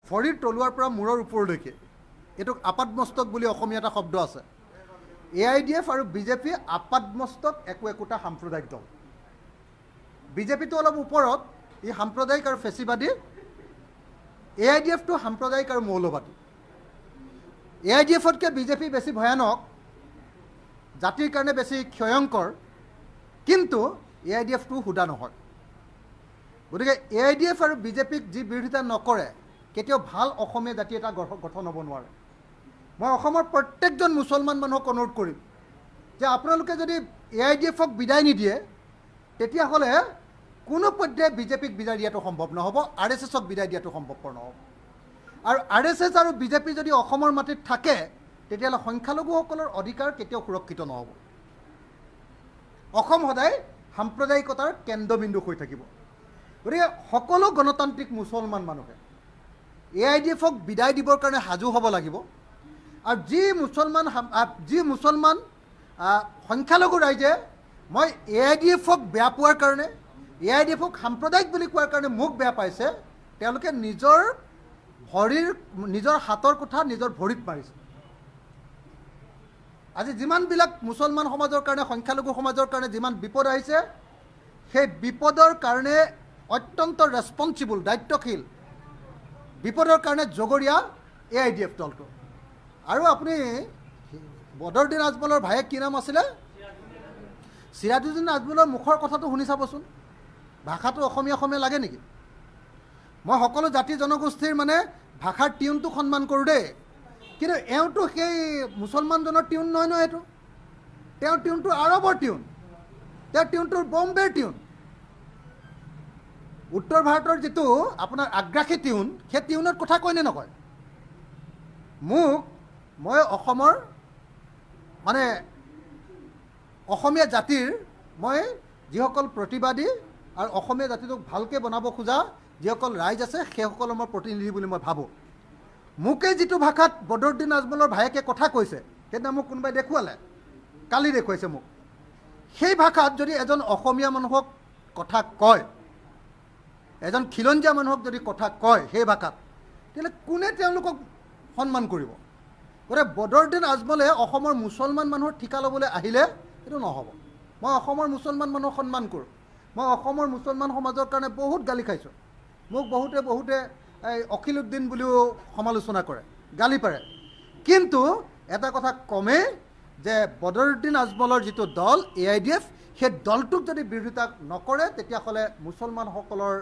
ভৰিৰ তলুৱাৰ পৰা মূৰৰ ওপৰলৈকে এইটোক আপাদমস্তক বুলি অসমীয়া এটা শব্দ আছে। AIUDF আৰু বিজেপি আপাদমস্তক একোটা সাম্প্ৰদায়িক দল। বিজেপিটো অলপ ওপৰত, ই সাম্প্ৰদায়িক আৰু ফেচিবাদী। AIUDFটো সাম্প্ৰদায়িক আৰু মৌলবাদী। AIUDFতকৈ বিজেপি বেছি ভয়ানক, জাতিৰ কাৰণে বেছি ক্ষয়ংকৰ, কিন্তু AIUDFটো সুদা নহয়। গতিকে AIUDF আৰু বিজেপিক যি বিৰোধিতা নকৰে কেতিয়াও ভাল অসমীয়া জাতি এটা গঠন হ'ব নোৱাৰে। মই অসমৰ প্ৰত্যেকজন মুছলমান মানুহক অনুৰোধ কৰিম যে আপোনালোকে যদি AIUDFক বিদায় নিদিয়ে তেতিয়াহ'লে কোনো পৰ্যায়ে বিজেপিক বিদায় দিয়াটো সম্ভৱ নহ'ব, RSSক বিদায় দিয়াটো সম্ভৱপৰ নহ'ব। আৰু RSS আৰু বিজেপি যদি অসমৰ মাটিত থাকে তেতিয়াহ'লে সংখ্যালঘুসকলৰ অধিকাৰ কেতিয়াও সুৰক্ষিত নহ'ব। অসম সদায় সাম্প্ৰদায়িকতাৰ কেন্দ্ৰবিন্দু হৈ থাকিব। গতিকে সকলো গণতান্ত্ৰিক মুছলমান মানুহে AIUDFক বিদায় দিবৰ কাৰণে সাজু হ'ব লাগিব। আৰু যি মুছলমান সংখ্যালঘু ৰাইজে মই AIUDFক বেয়া পোৱাৰ কাৰণে, AIUDFক সাম্প্ৰদায়িক বুলি কোৱাৰ কাৰণে মোক বেয়া পাইছে, তেওঁলোকে নিজৰ হাতৰ কথা নিজৰ ভৰিত মাৰিছে। আজি যিমানবিলাক মুছলমান সমাজৰ কাৰণে, সংখ্যালঘু সমাজৰ কাৰণে যিমান বিপদ আহিছে, সেই বিপদৰ কাৰণে অত্যন্ত ৰেছপনচিবল, দায়িত্বশীল, বিপদৰ কাৰণে জগৰীয়া AIUDF দলটো। আৰু আপুনি বদৰুদ্দিন আজমলৰ ভায়েক কি নাম আছিলে? চিৰাজুদ্দিন আজমলৰ মুখৰ কথাটো শুনি চাবচোন। ভাষাটো অসমীয়া লাগে নেকি? মই সকলো জাতি জনগোষ্ঠীৰ ভাষাৰ টিউনটো সন্মান কৰোঁ দেই, কিন্তু এওঁটো সেই মুছলমানজনৰ টিউন নহয় এইটো। তেওঁৰ টিউনটো আৰবৰ টিউন, তেওঁৰ টিউনটো বম্বেৰ টিউন। উত্তৰ ভাৰতৰ যিটো আপোনাৰ আগ্ৰাসী টিউন, সেই টিউনত কথা কয়নে নকয়? মই অসমৰ অসমীয়া জাতিৰ মই যিসকল প্ৰতিবাদী আৰু অসমীয়া জাতিটোক ভালকৈ বনাব খোজা যিসকল ৰাইজ আছে সেইসকলৰ মই প্ৰতিনিধি বুলি মই ভাবোঁ। মোকে যিটো ভাষাত বদৰুদ্দিন আজমলৰ ভায়েকে কথা কৈছে, সেইদিনা মোক কোনোবাই দেখুৱালে, কালি দেখুৱাইছে মোক। সেই ভাষাত যদি এজন অসমীয়া মানুহক কথা কয়, এজন খিলঞ্জীয়া মানুহক যদি কথা কয় সেই ভাষাত, তেতিয়াহ'লে কোনে তেওঁলোকক সন্মান কৰিব? গতিকে বদৰুদ্দিন আজমলে অসমৰ মুছলমান মানুহৰ ঠিকা ল'বলৈ আহিলে সেইটো নহ'ব। মই অসমৰ মুছলমান মানুহক সন্মান কৰোঁ। মই অসমৰ মুছলমান সমাজৰ কাৰণে বহুত গালি খাইছোঁ। মোক বহুতে অখিল উদ্দিন বুলিও সমালোচনা কৰে, গালি পাৰে। কিন্তু এটা কথা কমেই যে বদৰুদ্দিন আজমলৰ যিটো দল AIUDF, সেই দলটোক যদি বিৰোধিতা নকৰে তেতিয়াহ'লে মুছলমানসকলৰ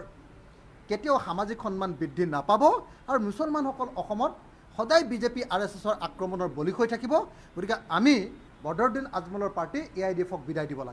কেতিয়াও সামাজিক সন্মান বৃদ্ধি নাপাব আৰু মুছলমানসকল অসমত সদায় বিজেপি RSSৰ আক্ৰমণৰ বলি হৈ থাকিব। গতিকে আমি বদৰুদ্দিন আজমলৰ পাৰ্টি AIUDFক বিদায় দিব লাগে।